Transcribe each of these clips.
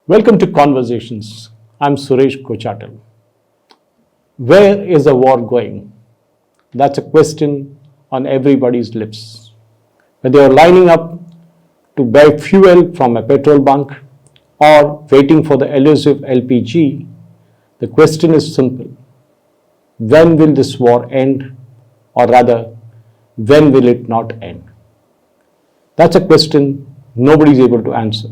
Welcome to Conversations. I'm Suresh Kochattil. Where is the war going? That's a question on everybody's lips. Whether you're lining up to buy fuel from a petrol bunk or waiting for the elusive LPG, the question is simple. When will this war end? Or rather, when will it not end? That's a question nobody is able to answer,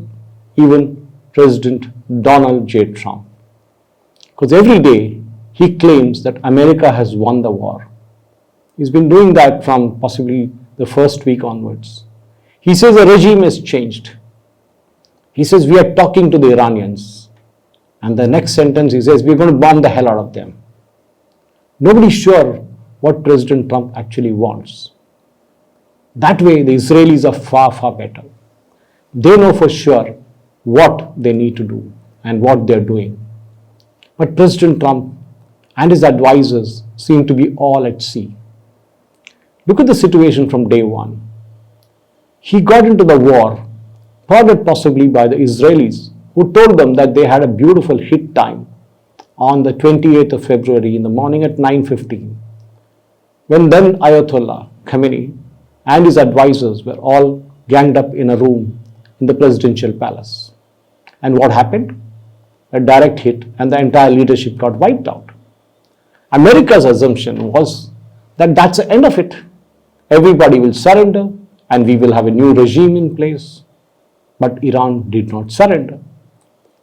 even President Donald J. Trump. Because every day he claims that America has won the war. He's been doing that from possibly the first week onwards. He says the regime has changed. He says we are talking to the Iranians. And the next sentence he says we're going to bomb the hell out of them. Nobody's sure what President Trump actually wants. That way the Israelis are far, far better. They know for sure what they need to do and what they're doing. But President Trump and his advisors seem to be all at sea. Look at the situation from day one. He got into the war, prodded possibly by the Israelis, who told them that they had a beautiful hit time on the 28th of February in the morning at 9:15, when then Ayatollah Khamenei and his advisors were all ganged up in a room in the presidential palace. And what happened? A direct hit and the entire leadership got wiped out. America's assumption was that that's the end of it. Everybody will surrender and we will have a new regime in place. But Iran did not surrender.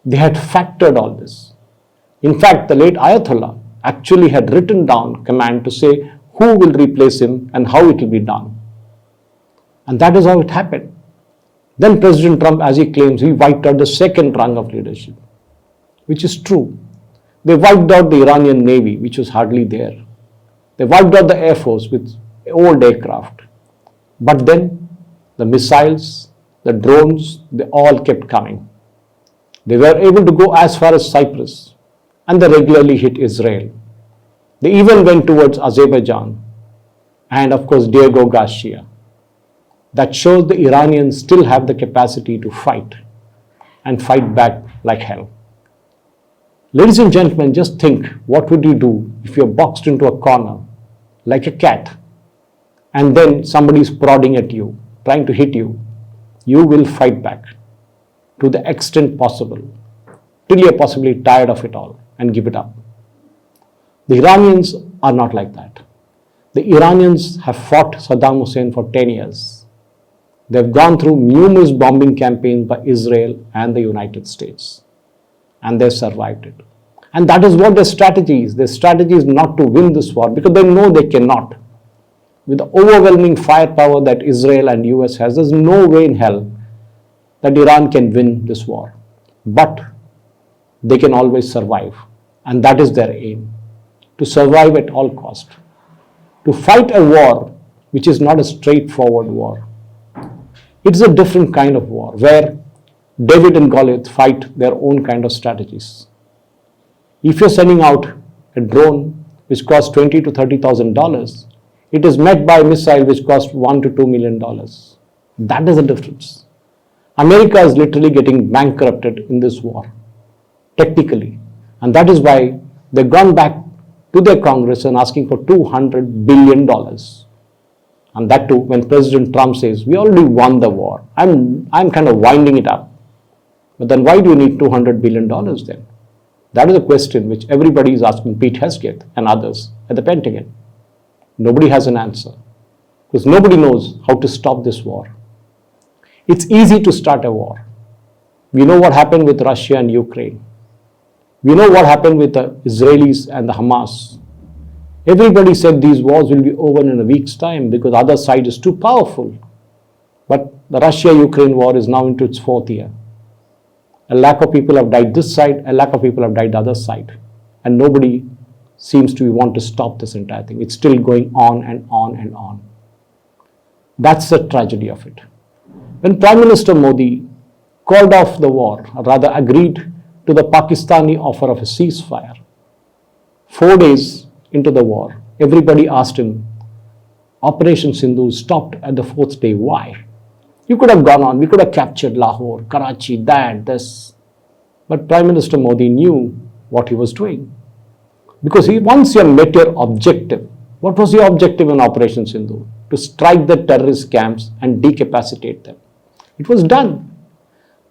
They had factored all this. In fact, the late Ayatollah actually had written down command to say who will replace him and how it will be done. And that is how it happened. Then President Trump, as he claims, he wiped out the second rung of leadership, which is true. They wiped out the Iranian Navy, which was hardly there. They wiped out the Air Force with old aircraft. But then the missiles, the drones, they all kept coming. They were able to go as far as Cyprus, and they regularly hit Israel. They even went towards Azerbaijan and, of course, Diego Garcia. That shows the Iranians still have the capacity to fight and fight back like hell. Ladies and gentlemen, just think, what would you do if you're boxed into a corner like a cat and then somebody is prodding at you, trying to hit you? You will fight back to the extent possible till you're possibly tired of it all and give it up. The Iranians are not like that. The Iranians have fought Saddam Hussein for 10 years. They've gone through numerous bombing campaigns by Israel and the United States, and they've survived it. And that is what their strategy is. Their strategy is not to win this war because they know they cannot. With the overwhelming firepower that Israel and US has, there's no way in hell that Iran can win this war. But they can always survive, and that is their aim, to survive at all cost. To fight a war which is not a straightforward war. It's a different kind of war where David and Goliath fight their own kind of strategies. If you're sending out a drone which costs $20,000 to $30,000, it is met by a missile which costs $1 to $2 million. That is the difference. America is literally getting bankrupted in this war, technically. And that is why they've gone back to their Congress and asking for $200 billion. And that too, when President Trump says, we already won the war. I'm kind of winding it up. But then why do you need $200 billion then? That is a question which everybody is asking Pete Hegseth and others at the Pentagon. Nobody has an answer because nobody knows how to stop this war. It's easy to start a war. We know what happened with Russia and Ukraine. We know what happened with the Israelis and the Hamas. Everybody said these wars will be over in a week's time because the other side is too powerful. But the Russia-Ukraine war is now into its fourth year. A lakh of people have died this side, a lakh of people have died the other side. And nobody seems to want to stop this entire thing. It's still going on and on and on. That's the tragedy of it. When Prime Minister Modi called off the war, or rather agreed to the Pakistani offer of a ceasefire, 4 days into the war, everybody asked him, Operation Sindhu stopped at the fourth day. Why? You could have gone on. We could have captured Lahore, Karachi, this. But Prime Minister Modi knew what he was doing. Because once you have met your objective, what was your objective in Operation Sindhu? To strike the terrorist camps and decapacitate them. It was done.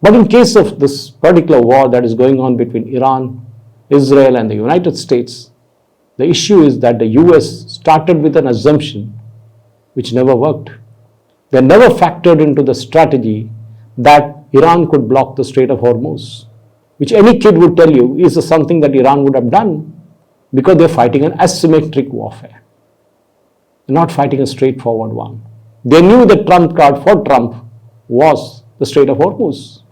But in case of this particular war that is going on between Iran, Israel and the United States, the issue is that the US started with an assumption which never worked. They never factored into the strategy that Iran could block the Strait of Hormuz, which any kid would tell you is something that Iran would have done because they're fighting an asymmetric warfare. They're not fighting a straightforward one. They knew the trump card for Trump was the Strait of Hormuz.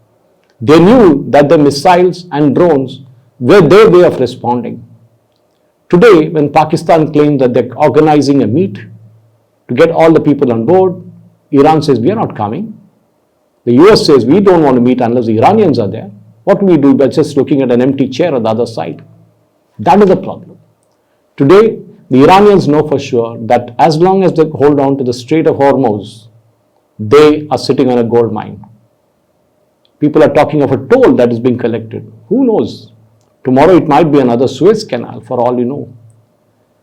They knew that the missiles and drones were their way of responding. Today, when Pakistan claims that they're organizing a meet to get all the people on board, Iran says, we are not coming. The US says, we don't want to meet unless the Iranians are there. What do we do by just looking at an empty chair on the other side? That is the problem. Today, the Iranians know for sure that as long as they hold on to the Strait of Hormuz, they are sitting on a gold mine. People are talking of a toll that is being collected. Who knows? Tomorrow it might be another Suez Canal for all you know.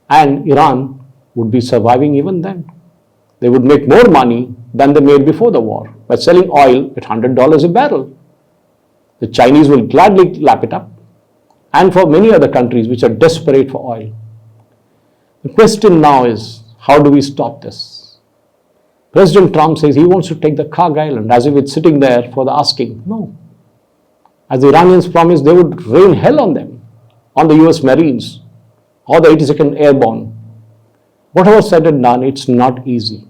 And Iran would be surviving even then. They would make more money than they made before the war by selling oil at $100 a barrel. The Chinese will gladly lap it up, and for many other countries which are desperate for oil. The question now is, how do we stop this? President Trump says he wants to take the Karg Island as if it's sitting there for the asking. No. As the Iranians promised, they would rain hell on them, on the US Marines or the 82nd Airborne. Whatever said and done, it's not easy.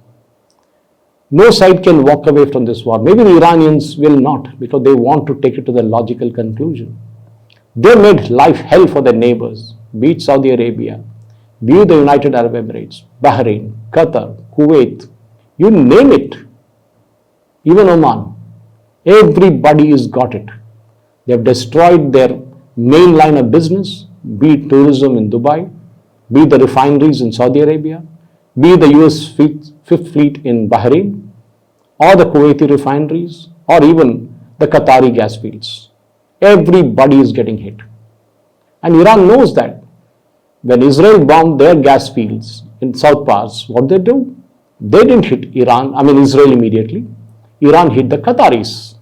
No side can walk away from this war. Maybe the Iranians will not, because they want to take it to the logical conclusion. They made life hell for their neighbors, be it Saudi Arabia, be it the United Arab Emirates, Bahrain, Qatar, Kuwait, you name it, even Oman. Everybody has got it. They have destroyed their main line of business, be it tourism in Dubai, be it the refineries in Saudi Arabia, be it the US Fifth Fleet in Bahrain, or the Kuwaiti refineries, or even the Qatari gas fields. Everybody is getting hit. And Iran knows that. When Israel bombed their gas fields in South Pars, what did they do? They didn't hit Israel immediately. Iran hit the Qataris.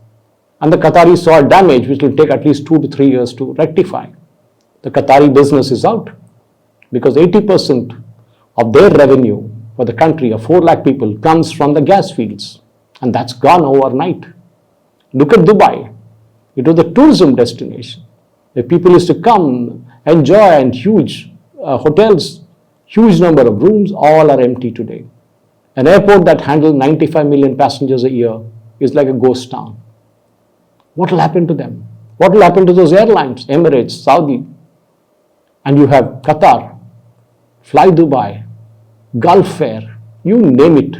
And the Qataris saw damage which will take at least 2 to 3 years to rectify. The Qatari business is out because 80% of their revenue for the country of 4 lakh people comes from the gas fields. And that's gone overnight. Look at Dubai. It was a tourism destination where people used to come, enjoy, and huge hotels, huge number of rooms, all are empty today. An airport that handles 95 million passengers a year is like a ghost town. What will happen to them? What will happen to those airlines? Emirates, Saudi, and you have Qatar, Fly Dubai, Gulf Air, you name it.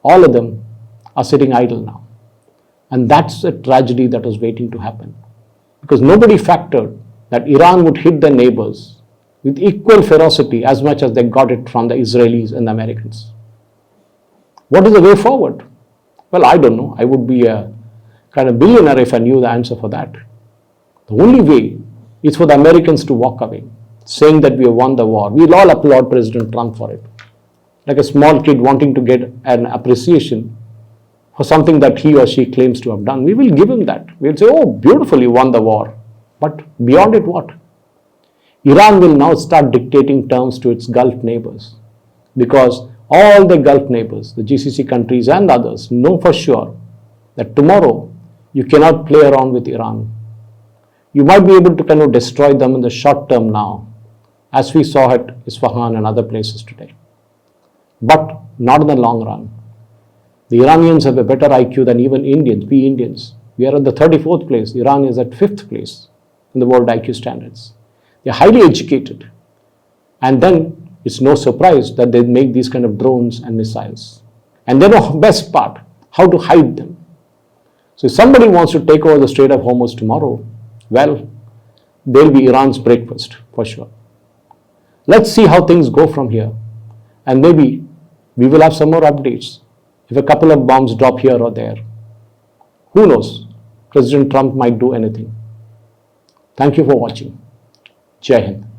All of them are sitting idle now. And that's a tragedy that was waiting to happen. Because nobody factored that Iran would hit their neighbors with equal ferocity as much as they got it from the Israelis and the Americans. What is the way forward? Well, I don't know. I would be a kind of billionaire if I knew the answer for that. The only way is for the Americans to walk away, saying that we have won the war. We'll all applaud President Trump for it. Like a small kid wanting to get an appreciation for something that he or she claims to have done. We will give him that. We'll say, oh, beautiful, you won the war. But beyond it, what? Iran will now start dictating terms to its Gulf neighbors, because all the Gulf neighbors, the GCC countries and others, know for sure that tomorrow you cannot play around with Iran. You might be able to kind of destroy them in the short term now, as we saw at Isfahan and other places today. But not in the long run. The Iranians have a better IQ than even Indians, we Indians. We are at the 34th place. Iran is at 5th place in the world IQ standards. They are highly educated. And then it's no surprise that they make these kind of drones and missiles. And they know the best part, how to hide them. So if somebody wants to take over the Strait of Hormuz tomorrow, well, they'll be Iran's breakfast for sure. Let's see how things go from here. And maybe we will have some more updates. If a couple of bombs drop here or there, who knows? President Trump might do anything. Thank you for watching. Jai Hind.